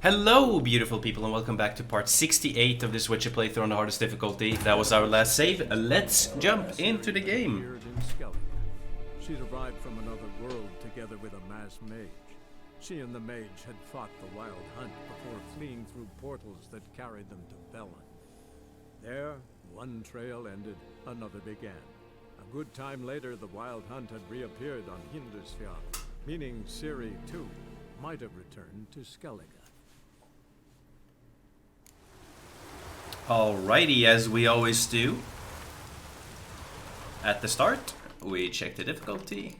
Hello beautiful people and welcome back to part 68 of this Witcher playthrough on the hardest difficulty. That was our last save. Let's jump into the game. She'd arrived from another world together with a masked mage. She and the mage had fought the wild hunt before fleeing through portals that carried them to Velen. There, one trail ended, another began. A good time later, the wild hunt had reappeared on Hindisfjall, meaning Ciri, too, might have returned to Skellige. Alrighty, as we always do. At the start, we check the difficulty.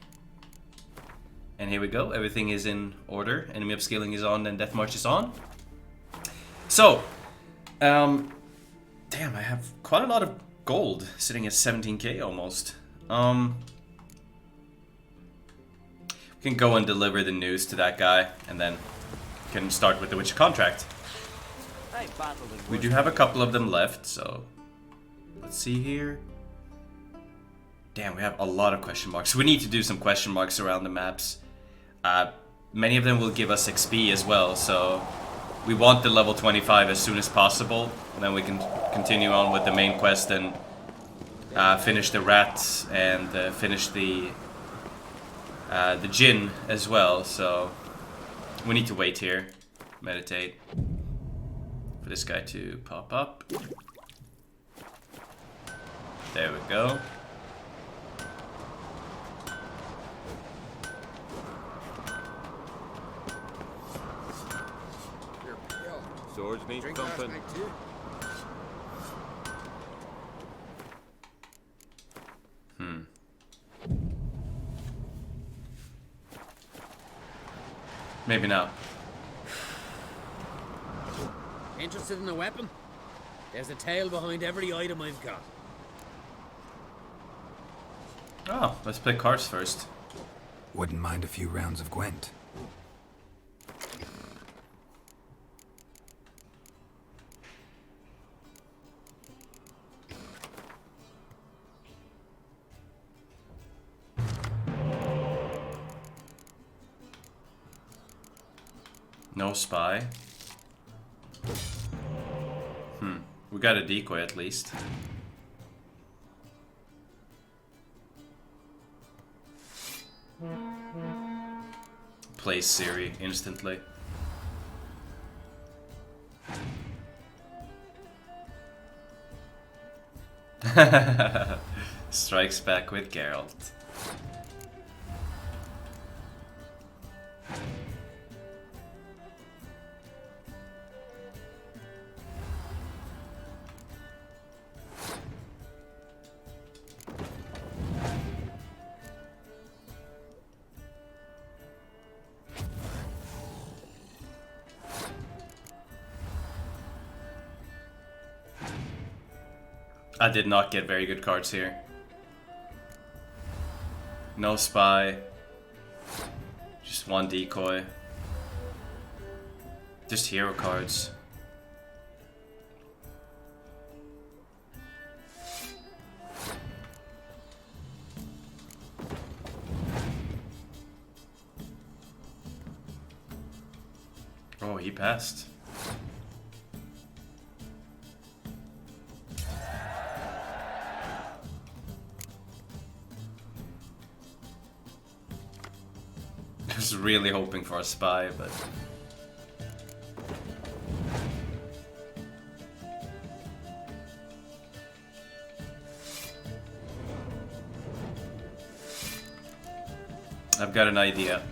And here we go, everything is in order. Enemy upscaling is on and Death March is on. So, damn, I have quite a lot of gold, sitting at 17k almost. We can go and deliver the news to that guy, and then we can start with the Witcher contract. We do have a couple of them left, so let's see here. Damn, we have a lot of question marks. We need to do some question marks around the maps. Many of them will give us XP as well, so we want the level 25 as soon as possible, and then we can continue on with the main quest and finish the rats and finish the djinn as well. So we need to wait here, meditate. For this guy to pop up. There we go. Swords need something. Maybe not. Interested in a weapon? There's a tale behind every item I've got. Oh, let's play cards first. Wouldn't mind a few rounds of Gwent. No spy. We got a decoy at least. Plays Ciri instantly. Strikes back with Geralt. I did not get very good cards here. No spy. Just one decoy. Just hero cards. Oh, he passed. I was really hoping for a spy, but I've got an idea.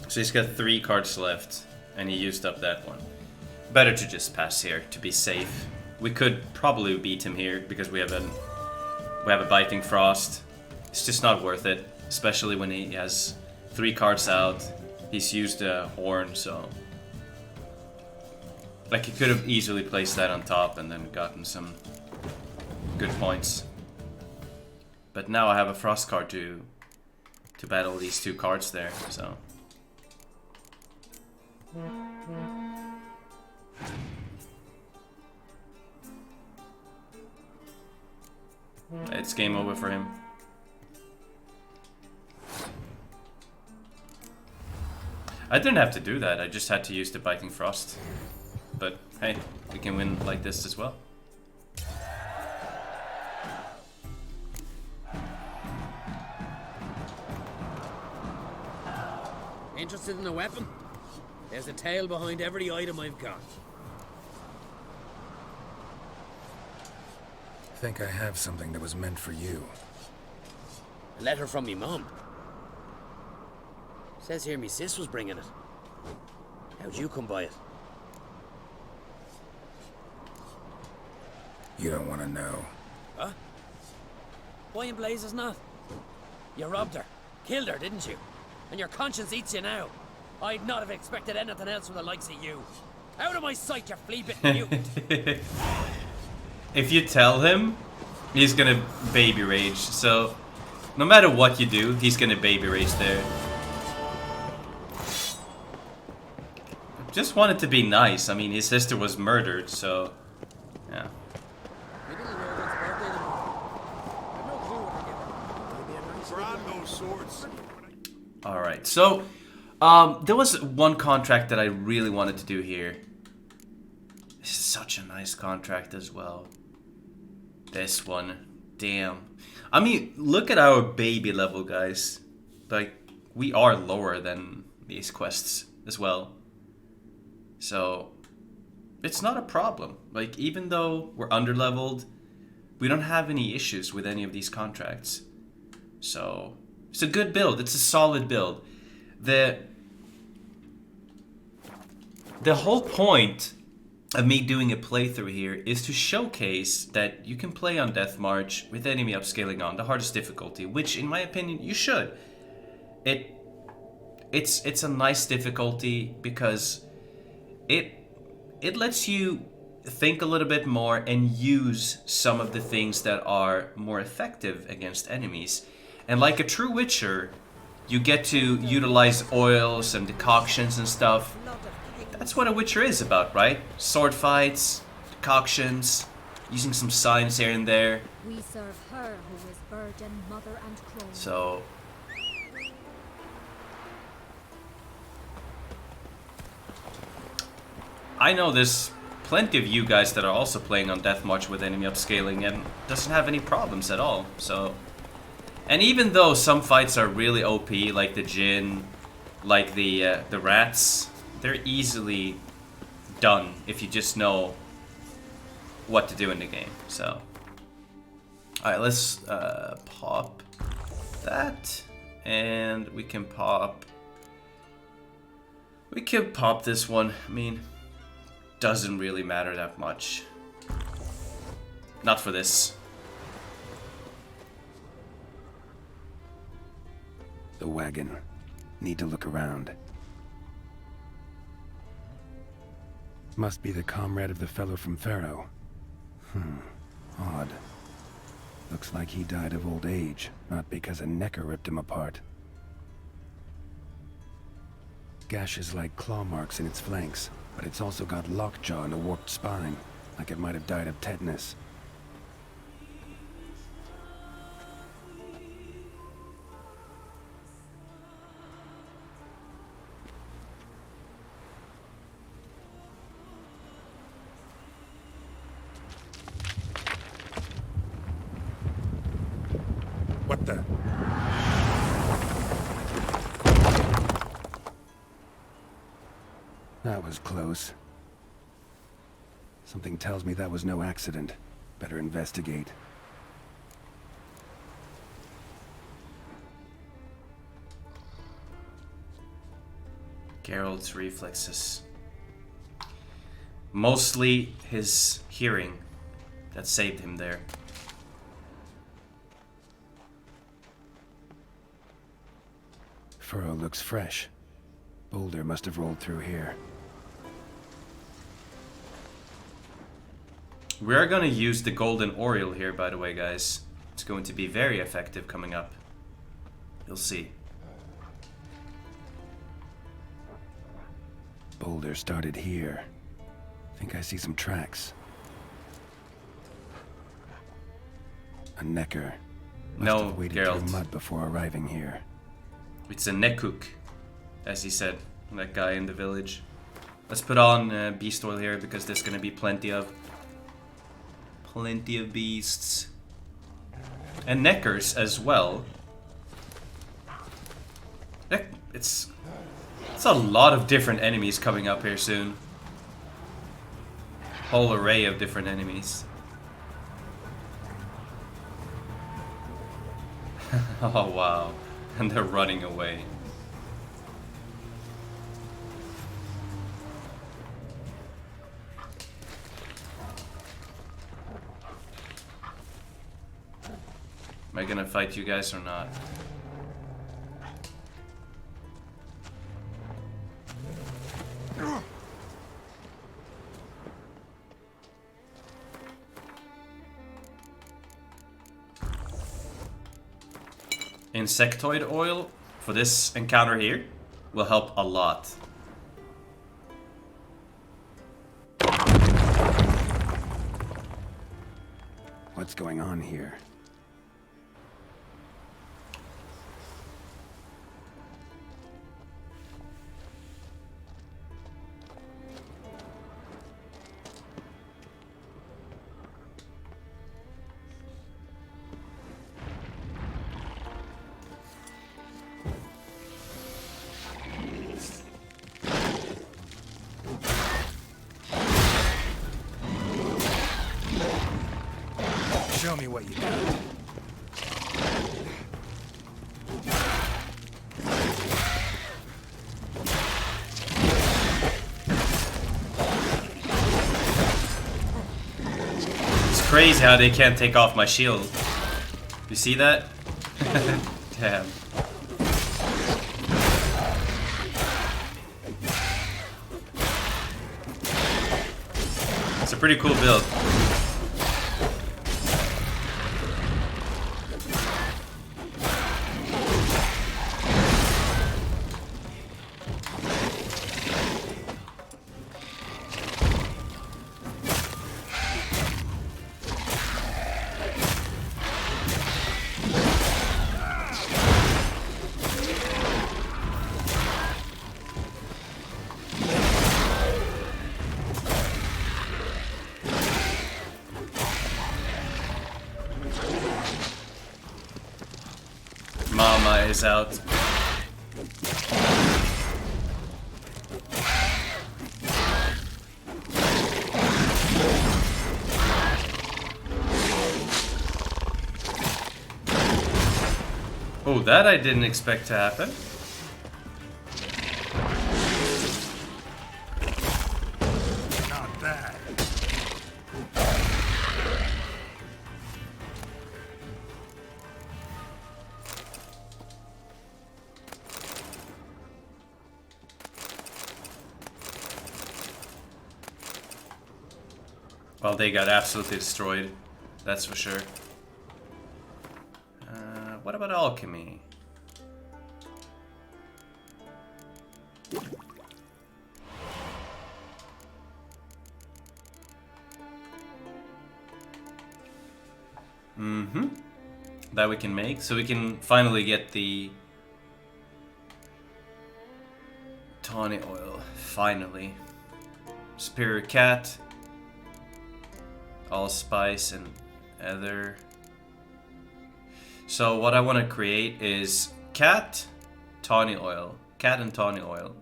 So he's got 3 cards left, and he used up that one. Better to just pass here, to be safe. We could probably beat him here, because we have a Biting Frost. It's just not worth it, especially when he has 3 cards out. He's used a Horn, so... Like, he could have easily placed that on top and then gotten some good points. But now I have a Frost card to battle these 2 cards there, so... it's game over for him. I didn't have to do that, I just had to use the Biting Frost. But hey, we can win like this as well. Interested in a weapon? There's a tale behind every item I've got. Think I have something that was meant for you. A letter from me mum. Says here me sis was bringing it. How'd you come by it? You don't want to know. Huh? Why in blazes not? You robbed her. Killed her, didn't you? And your conscience eats you now. I'd not have expected anything else from the likes of you. Out of my sight, you flea-bitten mutant. If you tell him, he's gonna baby rage. So, no matter what you do, he's gonna baby rage there. Just wanted to be nice. I mean, his sister was murdered, so yeah. Alright, so there was one contract that I really wanted to do here. This is such a nice contract as well. This one, damn. I mean, look at our baby level, guys. Like, we are lower than these quests as well. So, it's not a problem. Like, even though we're underleveled, we don't have any issues with any of these contracts. So, it's a good build. It's a solid build. The whole point of me doing a playthrough here is to showcase that you can play on Death March with enemy upscaling on the hardest difficulty, which in my opinion you should. It's a nice difficulty because it lets you think a little bit more and use some of the things that are more effective against enemies. And like a true Witcher, you get to utilize oils and decoctions and stuff. That's what a Witcher is about, right? Sword fights, decoctions, using some science here and there. We serve her who is virgin, mother, and crone. So I know there's plenty of you guys that are also playing on Death March with enemy upscaling and doesn't have any problems at all. So, and even though some fights are really OP, like the Djinn, like the rats, they're easily done if you just know what to do in the game. So, all right, let's pop that, and we can pop this one. I mean, doesn't really matter that much. Not for this. The wagon. Need to look around. Must be the comrade of the fellow from Pharaoh. Odd. Looks like he died of old age, not because a necker ripped him apart. Gashes like claw marks in its flanks, but it's also got lockjaw and a warped spine, like it might have died of tetanus. What the? That was close. Something tells me that was no accident. Better investigate. Geralt's reflexes. Mostly his hearing that saved him there. Furrow looks fresh. Boulder must have rolled through here. We are going to use the Golden Oriole here, by the way, guys. It's going to be very effective coming up. You'll see. Boulder started here. Think I see some tracks. A necker. Must No, have waded Geralt. through mud before arriving here. It's a nekuk, as he said, that guy in the village. Let's put on beast oil here because there's gonna be plenty of beasts. And neckers as well. It's a lot of different enemies coming up here soon. Whole array of different enemies. Oh wow. And they're running away. Am I gonna fight you guys or not? Insectoid oil for this encounter here will help a lot. What's going on here? Show me what you got. It's crazy how they can't take off my shield. You see that? Damn. It's a pretty cool build. Mama is out. Oh, that I didn't expect to happen. Not bad. Well, they got absolutely destroyed. That's for sure. What about alchemy? That we can make. So we can finally get the tawny oil. Finally. Superior cat. Allspice and other. So what I want to create is cat, tawny oil, cat and tawny oil,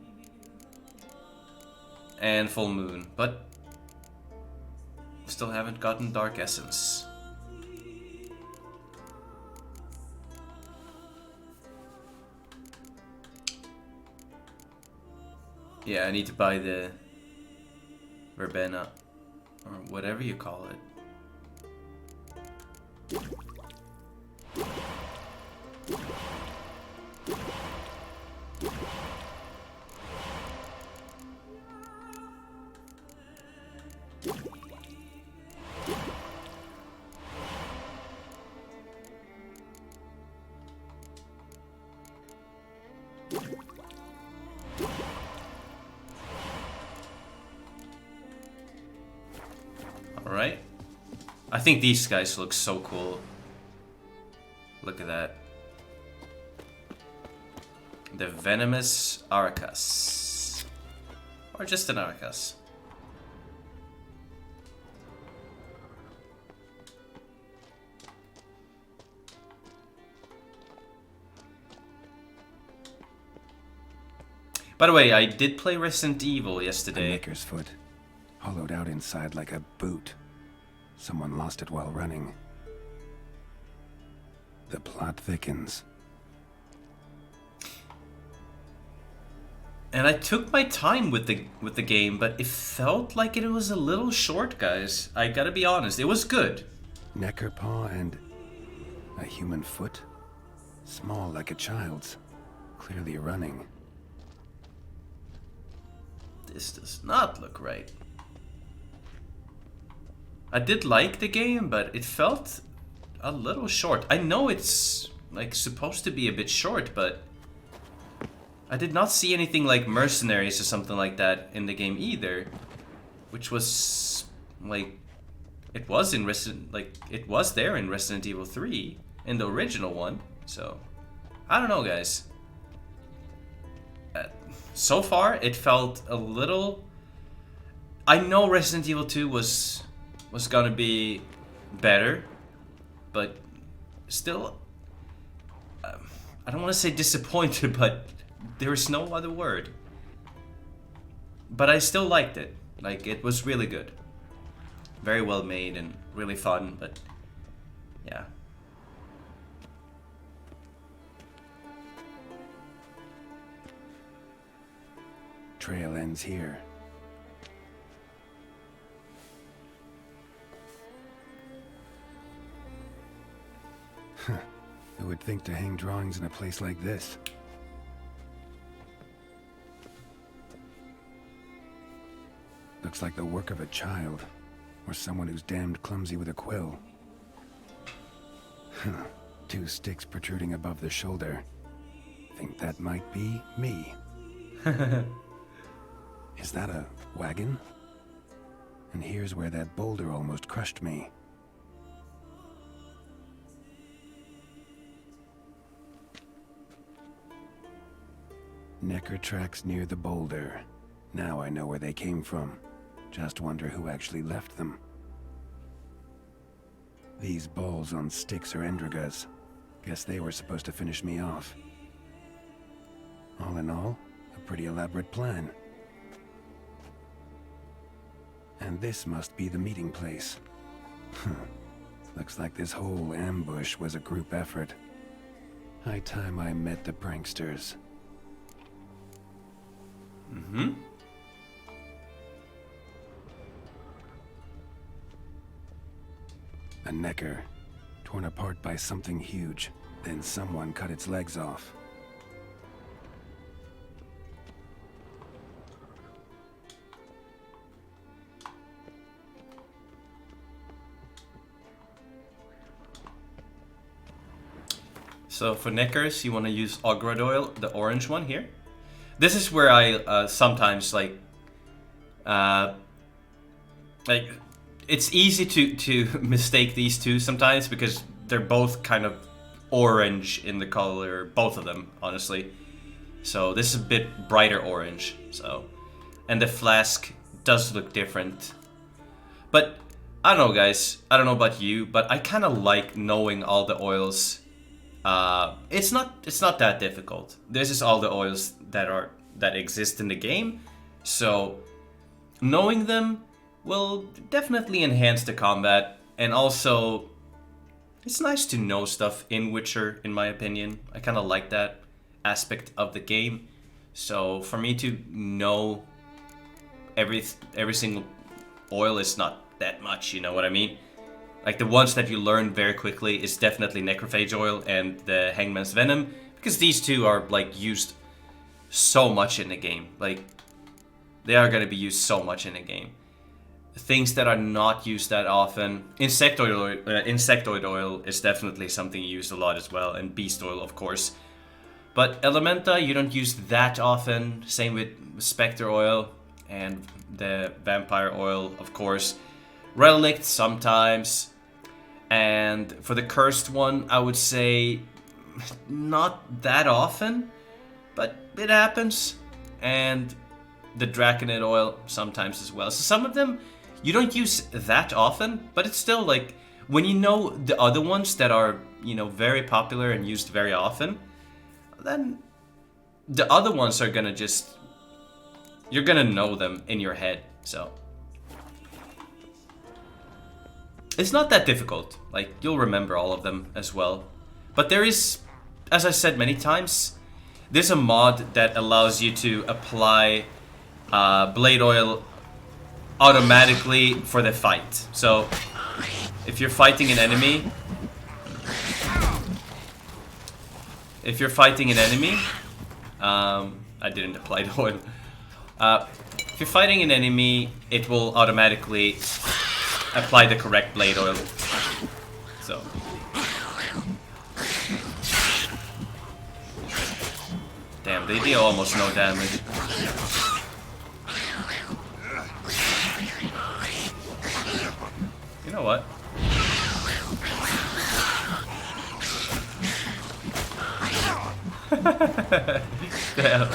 and full moon, but still haven't gotten dark essence. Yeah, I need to buy the verbena, or whatever you call it. Alright. I think these guys look so cool. Look at that. The venomous Arcus. Or just an Arcus. By the way, I did play Resident Evil yesterday. A necker's foot, hollowed out inside like a boot. Someone lost it while running. The plot thickens. And I took my time with the game, but it felt like it was a little short, guys. I gotta be honest, it was good. Necker paw and a human foot? Small like a child's. Clearly running. This does not look right. I did like the game, but it felt a little short. I know it's like supposed to be a bit short, but I did not see anything like mercenaries or something like that in the game either, which was like it was in it was there in Resident Evil 3 in the original one. So I don't know, guys. So far, it felt a little. I know Resident Evil 2 was gonna be better, but still, I don't want to say disappointed, but there is no other word. But I still liked it. Like, it was really good, very well made and really fun. But yeah. Trail ends here. Who would think to hang drawings in a place like this? Looks like the work of a child, or someone who's damned clumsy with a quill. 2 sticks protruding above the shoulder. Think that might be me. Is that a wagon? And here's where that boulder almost crushed me. Necker tracks near the boulder. Now I know where they came from. Just wonder who actually left them. These balls on sticks are Endrigas. Guess they were supposed to finish me off. All in all, a pretty elaborate plan. And this must be the meeting place. Looks like this whole ambush was a group effort. High time I met the pranksters. Mm-hmm. A necker, torn apart by something huge. Then someone cut its legs off. So for neckers, you want to use Ogrod oil, the orange one here. This is where I sometimes like it's easy to mistake these two sometimes because they're both kind of orange in the color, both of them, honestly. So this is a bit brighter orange. So, and the flask does look different. But I don't know, guys. I don't know about you, but I kind of like knowing all the oils. It's not that difficult. This is all the oils that exist in the game, so knowing them will definitely enhance the combat, and also it's nice to know stuff in Witcher, in my opinion. I kind of like that aspect of the game. So for me to know every single oil is not that much, you know what I mean? Like the ones that you learn very quickly is definitely Necrophage oil and the Hangman's Venom, because these two are like used so much in the game. Like they are going to be used so much in the game. Things that are not used that often, insectoid oil is definitely something used a lot as well, and beast oil of course. But Elementa you don't use that often, same with Spectre oil and the vampire oil of course. Relict sometimes. And for the cursed one, I would say not that often, but it happens. And the Draconid oil sometimes as well. So some of them you don't use that often, but it's still like when you know the other ones that are, you know, very popular and used very often, then the other ones are gonna just, you're gonna know them in your head. So it's not that difficult. Like, you'll remember all of them as well. But there is, as I said many times, there's a mod that allows you to apply blade oil automatically for the fight. So if you're fighting an enemy, I didn't apply the oil. If you're fighting an enemy, it will automatically apply the correct blade oil. So damn, they deal almost no damage. You know what? Damn.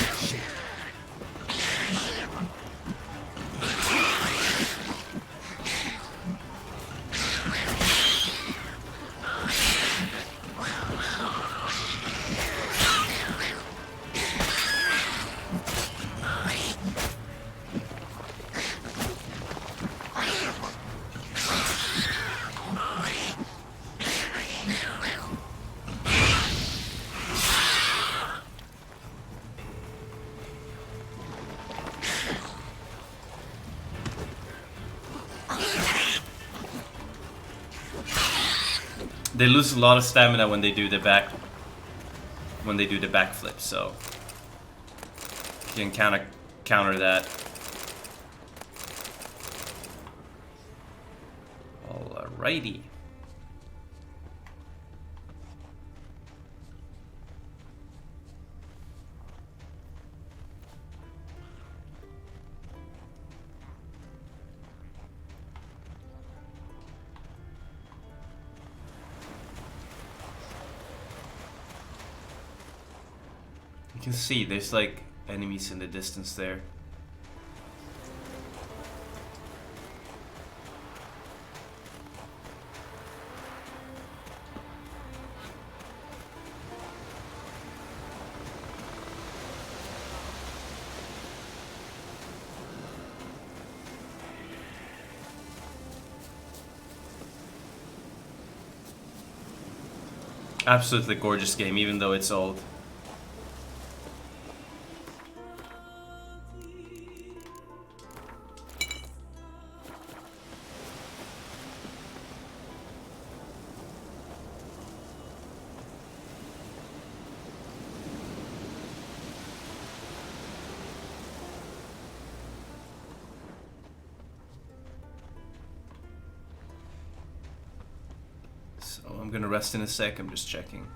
They lose a lot of stamina when they do the backflip, so you can counter that. Alrighty. You can see there's like enemies in the distance there. Absolutely gorgeous game, even though it's old. I'm gonna rest in a sec, I'm just checking.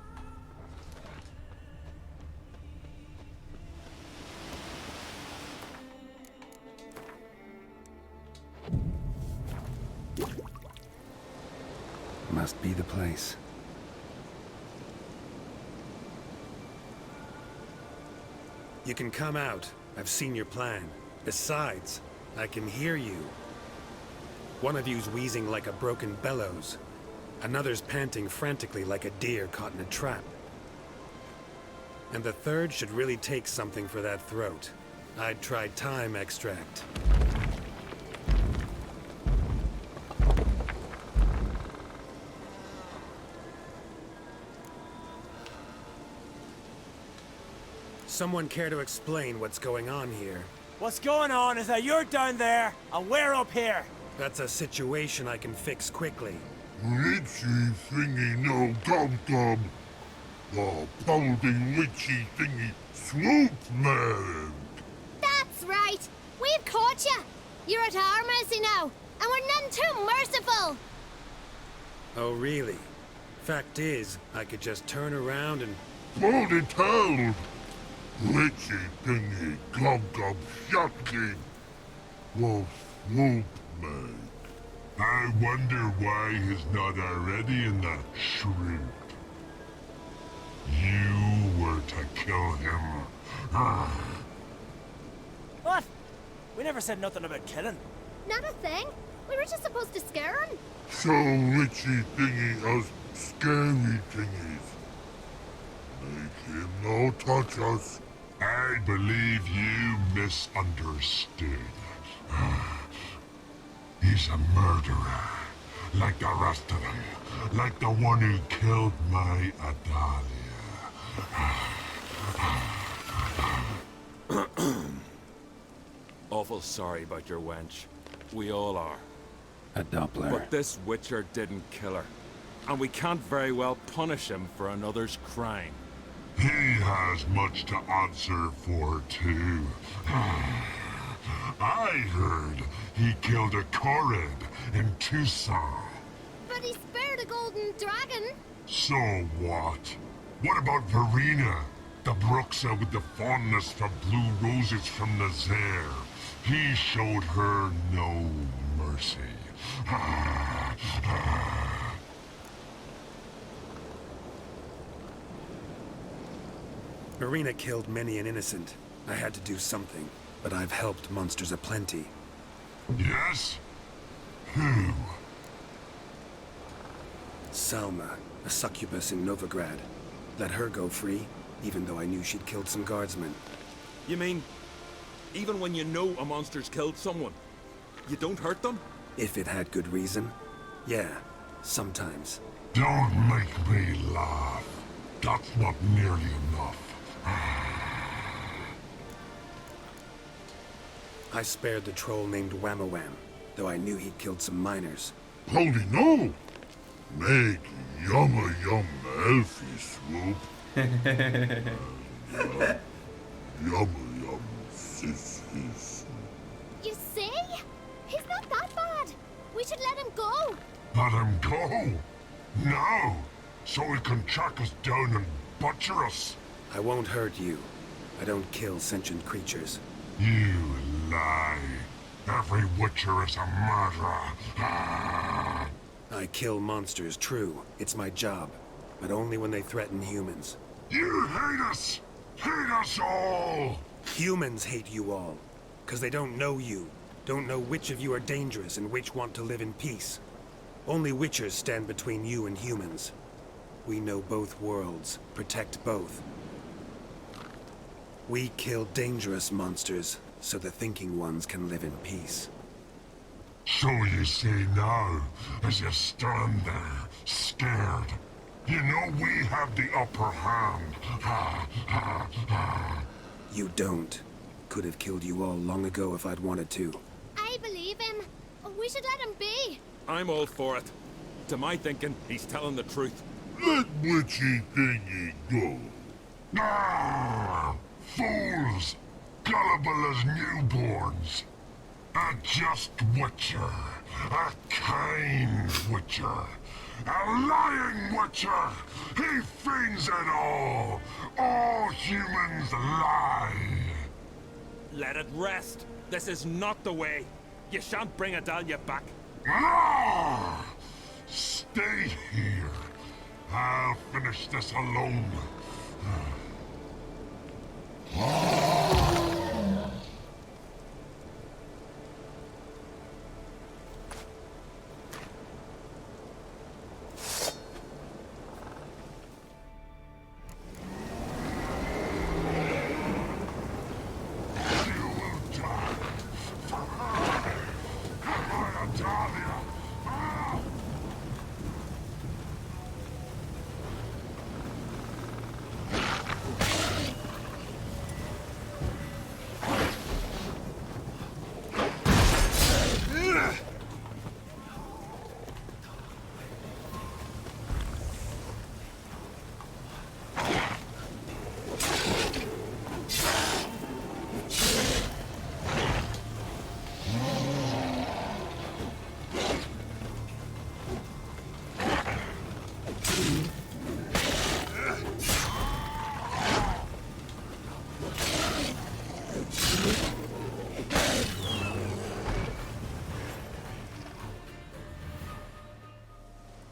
Must be the place. You can come out. I've seen your plan. Besides, I can hear you. One of you's wheezing like a broken bellows. Another's panting frantically like a deer caught in a trap. And the third should really take something for that throat. I'd try thyme extract. Someone care to explain what's going on here? What's going on is that you're down there, and we're up here. That's a situation I can fix quickly. Witchy thingy no gob. The balding witchy thingy swoop man. That's right. We've caught you. You're at our mercy now, and we're none too merciful. Oh, really? Fact is, I could just turn around and... Hold it held. Witchy thingy gob shocking. Well, swoop man. I wonder why he's not already in the shroud. You were to kill him. What? We never said nothing about killing. Not a thing. We were just supposed to scare him. So witchy thingy us scary thingies. Make him no touch us. I believe you misunderstood. He's a murderer, like the rest of them. Like the one who killed my Adalia. Awful sorry about your wench. We all are. A Doppler. But this Witcher didn't kill her. And we can't very well punish him for another's crime. He has much to answer for, too. I heard he killed a Korred in Tucson. But he spared a golden dragon. So what? What about Verena? The Bruxa with the fondness for blue roses from Nazaire. He showed her no mercy. Marina killed many an innocent. I had to do something, but I've helped monsters aplenty. Yes? Who? Salma, a succubus in Novigrad. Let her go free, even though I knew she'd killed some guardsmen. You mean, even when you know a monster's killed someone, you don't hurt them? If it had good reason. Yeah, sometimes. Don't make me laugh. That's not nearly enough. I spared the troll named Whamawam, though I knew he'd killed some miners. Holy no! Make yumma yum elfie swoop. Yumma yum sissies. You see? He's not that bad. We should let him go. Let him go? No! So he can track us down and butcher us. I won't hurt you. I don't kill sentient creatures. You lie. Every Witcher is a murderer. I kill monsters, true. It's my job. But only when they threaten humans. You hate us! Hate us all! Humans hate you all. Because they don't know you. Don't know which of you are dangerous and which want to live in peace. Only Witchers stand between you and humans. We know both worlds. Protect both. We kill dangerous monsters, so the thinking ones can live in peace. So you say now, as you stand there, scared. You know we have the upper hand. You don't. Could have killed you all long ago if I'd wanted to. I believe him. We should let him be. I'm all for it. To my thinking, he's telling the truth. Let witchy thingy go. Ah! Fools! Gullible as newborns. A just Witcher. A kind Witcher. A lying Witcher. He feigns it all. All humans lie. Let it rest. This is not the way. You shan't bring Adalia back. Ah! Stay here. I'll finish this alone.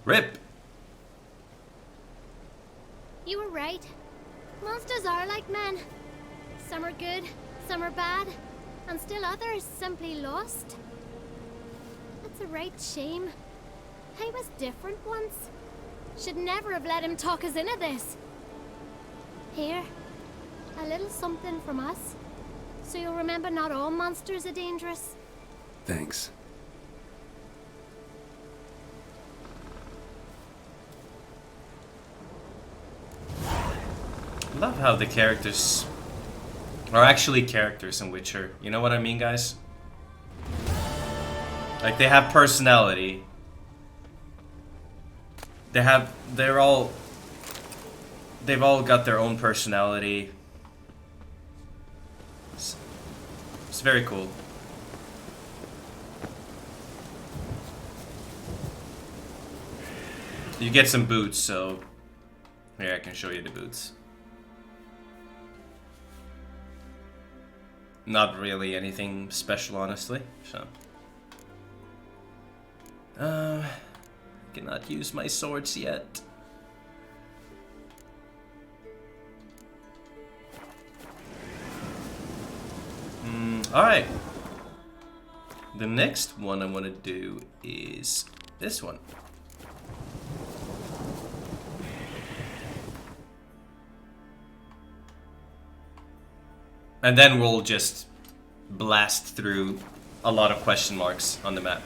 Rip. You were right. Monsters are like men. Some are good, some are bad, and still others simply lost. That's a right shame. I was different once. Should never have let him talk us into this. Here, a little something from us, so you'll remember not all monsters are dangerous. Thanks. I love how the characters are actually characters in Witcher. You know what I mean, guys? Like, they have personality. They've all got their own personality. It's very cool. You get some boots, so here I can show you the boots. Not really anything special, honestly, so. Cannot use my swords yet. Alright. The next one I want to do is this one. And then we'll just blast through a lot of question marks on the map.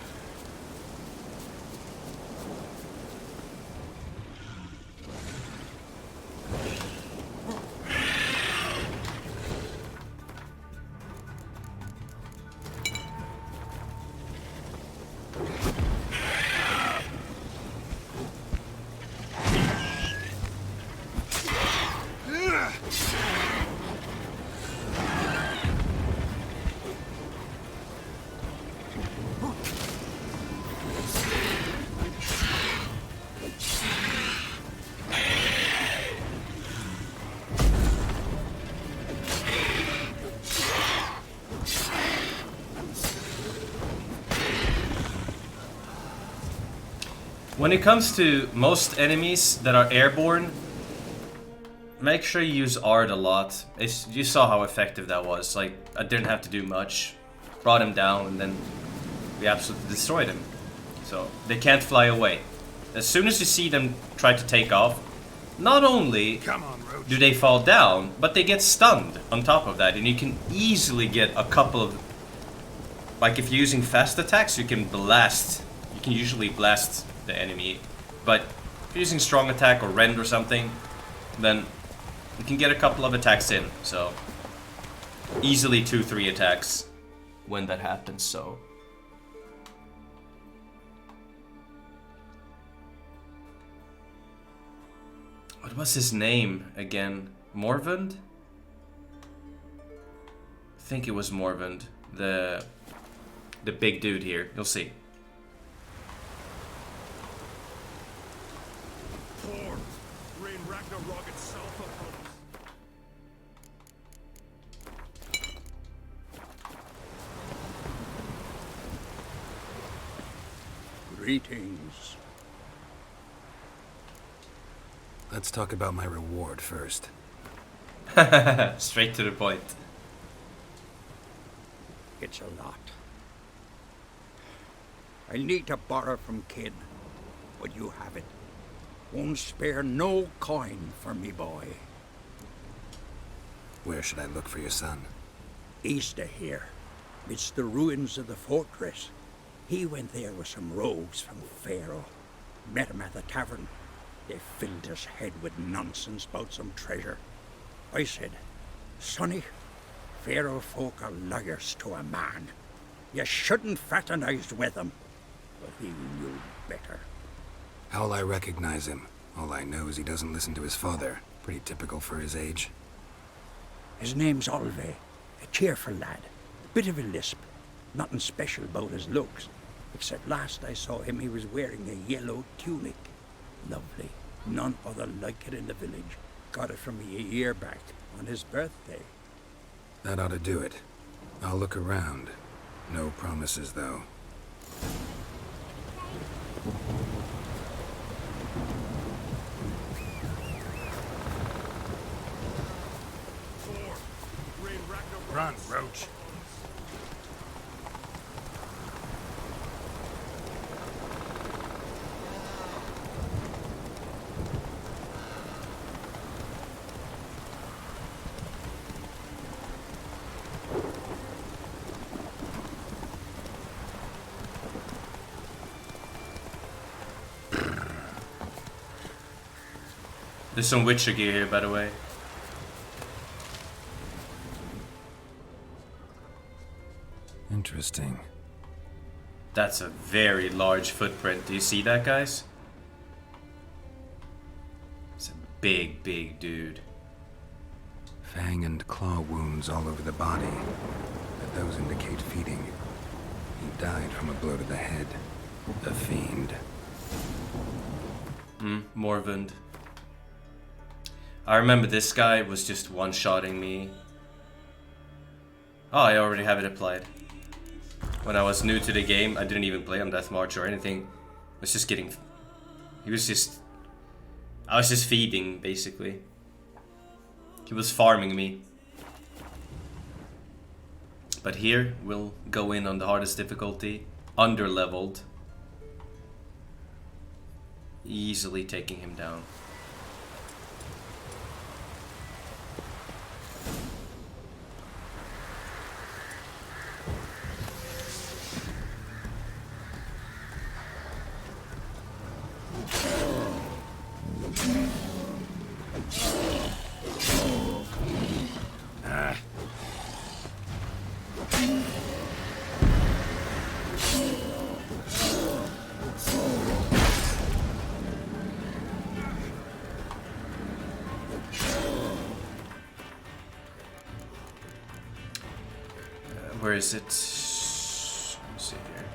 When it comes to most enemies that are airborne, make sure you use Ard a lot. You saw how effective that was. Like, I didn't have to do much. Brought him down, and then we absolutely destroyed him. So, they can't fly away. As soon as you see them try to take off, not only do they fall down, but they get stunned on top of that. And you can easily get a couple of... Like, if you're using fast attacks, you can blast. You can usually blast the enemy, but if you're using strong attack or rend or something, then you can get a couple of attacks in, so easily 2-3 attacks when that happens. So what was his name again? Morvund? I think it was Morvund, the big dude here. You'll see. Greetings. Let's talk about my reward first. Straight to the point. It's a lot. I need to borrow from Kid, but you have it. Won't spare no coin for me boy. Where should I look for your son? East of here, midst the ruins of the fortress. He went there with some rogues from Pharaoh. Met him at the tavern. They filled his head with nonsense about some treasure. I said, Sonny, Pharaoh folk are liars to a man. You shouldn't fraternize with them. But he knew better. How'll I recognize him? All I know is he doesn't listen to his father. Pretty typical for his age. His name's Olve. A cheerful lad. Bit of a lisp. Nothing special about his looks. Except last I saw him, he was wearing a yellow tunic. Lovely. None other like it in the village. Got it from me a year back, on his birthday. That ought to do it. I'll look around. No promises, though. There's some Witcher gear here, by the way. Interesting. That's a very large footprint. Do you see that, guys? It's a big, big dude. Fang and claw wounds all over the body, but those indicate feeding. He died from a blow to the head. A fiend. Morvund. I remember this guy was just one-shotting me. Oh, I already have it applied. When I was new to the game, I didn't even play on Death March or anything. I was just getting... I was just feeding, basically. He was farming me. But here, we'll go in on the hardest difficulty. Under-leveled. Easily taking him down. Where is it? Let me see here.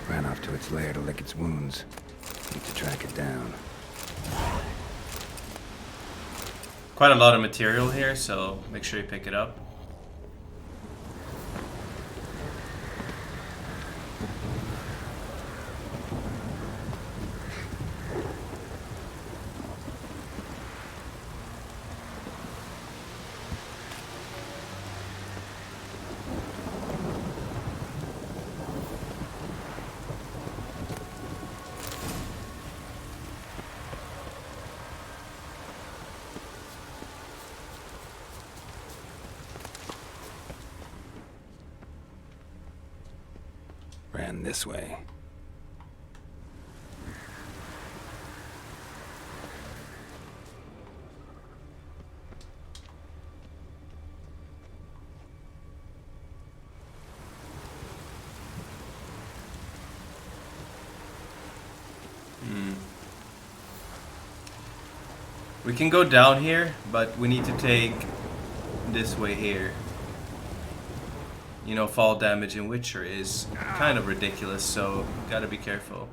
Ran off to its lair to lick its wounds. Need to track it down. Quite a lot of material here, so make sure you pick it up. Ran this way. We can go down here, but we need to take this way here. You know, fall damage in Witcher is kind of ridiculous, so gotta be careful.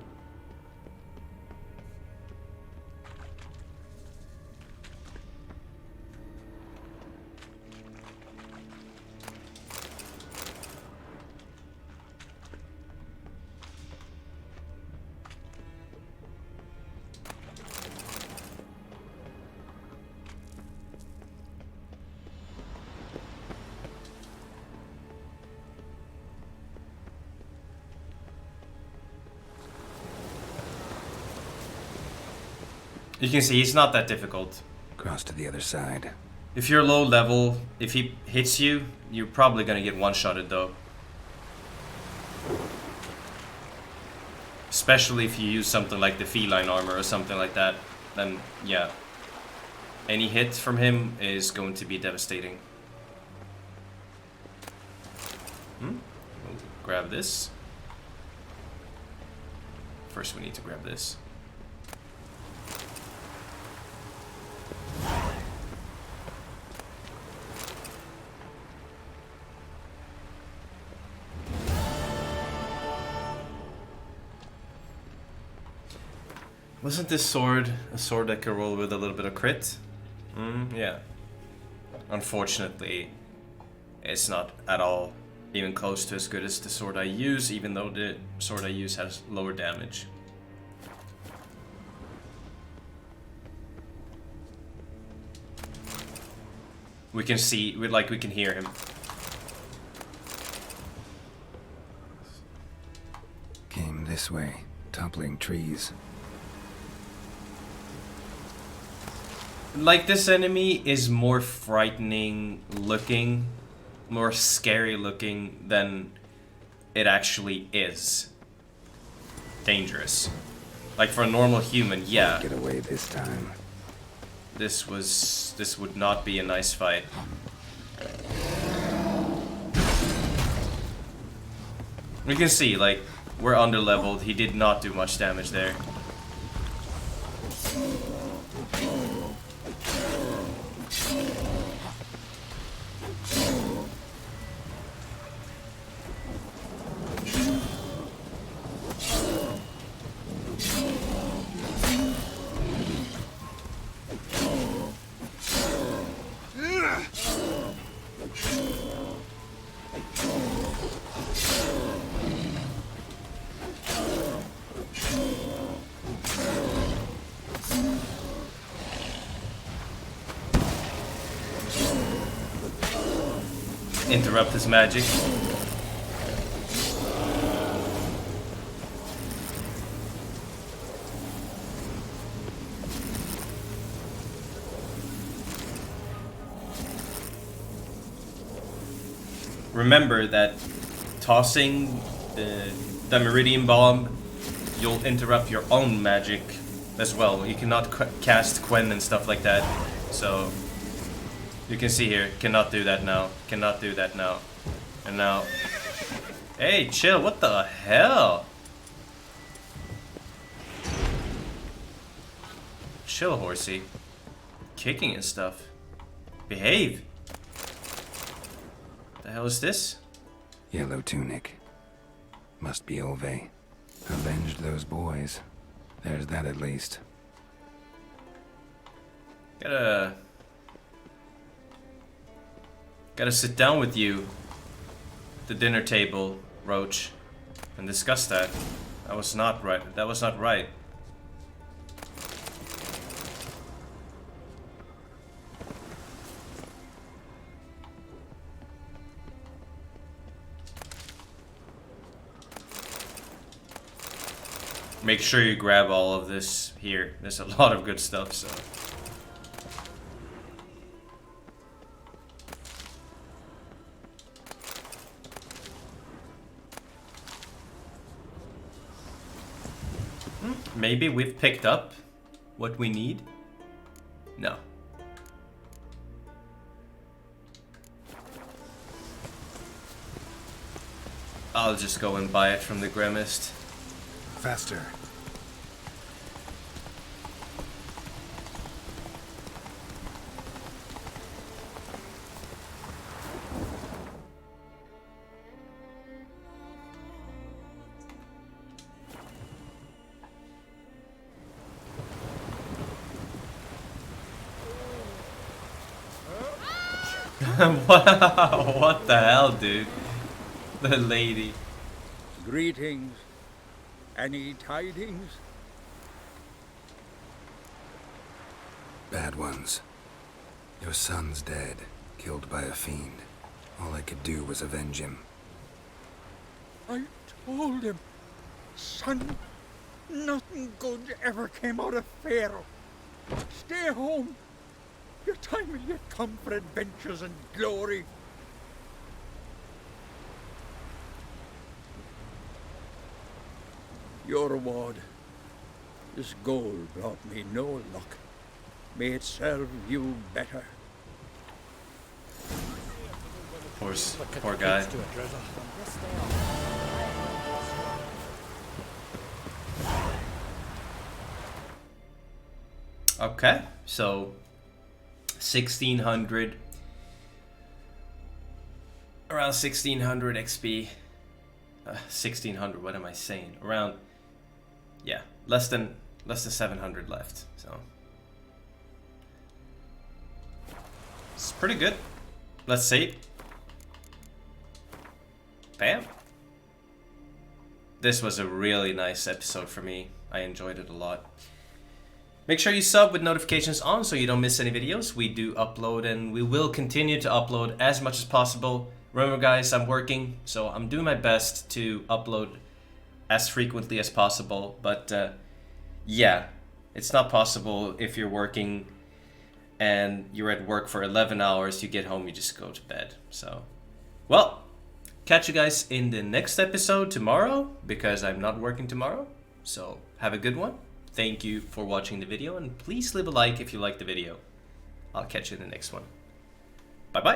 You can see he's not that difficult. Cross to the other side. If you're low level, if he hits you, you're probably gonna get one-shotted though. Especially if you use something like the feline armor or something like that, then yeah. Any hit from him is going to be devastating. We'll grab this. First we need to grab this. Wasn't this sword a sword that could roll with a little bit of crit? Yeah. Unfortunately, it's not at all. even close to as good as the sword I use, even though the sword I use has lower damage. We can see, we can hear him. Came this way, toppling trees. Like, this enemy is more frightening looking, more scary looking than it actually is. Dangerous. Like, for a normal human, yeah. Get away this time. This would not be a nice fight. We can see, like, we're under-leveled. He did not do much damage there. Interrupt his magic. Remember that tossing the Meridian Bomb, you'll interrupt your own magic as well. You cannot cast Quen and stuff like that, so you can see here, cannot do that now, cannot do that now, and now, hey, chill, what the hell? Chill, horsey. Kicking and stuff. Behave. The hell is this? Yellow tunic. Must be Ove. Avenged those boys. There's that at least. Gotta sit down with you at the dinner table, Roach, and discuss that. That was not right. That was not right. Make sure you grab all of this here. There's a lot of good stuff, so. Maybe we've picked up what we need? No. I'll just go and buy it from the Grimmest. Faster. Wow, what the hell, dude? The lady. Greetings. Any tidings? Bad ones. Your son's dead, killed by a fiend. All I could do was avenge him. I told him, son, nothing good ever came out of Pharaoh. Stay home. Your time will yet come for adventures and glory. Your reward. This gold brought me no luck. May it serve you better. Poor guy. Okay, so 1600, around 1600 XP, 1600, what am I saying, around, yeah, less than 700 left, so it's pretty good. Let's see. bam. This was a really nice episode for me. I enjoyed it a lot. Make sure you sub with notifications on so you don't miss any videos. We do upload and we will continue to upload as much as possible. Remember guys, I'm working, so I'm doing my best to upload as frequently as possible. But yeah, it's not possible if you're working and you're at work for 11 hours, you get home, you just go to bed. So, well, catch you guys in the next episode tomorrow, because I'm not working tomorrow. So, have a good one. Thank you for watching the video, and please leave a like if you liked the video. I'll catch you in the next one. Bye-bye.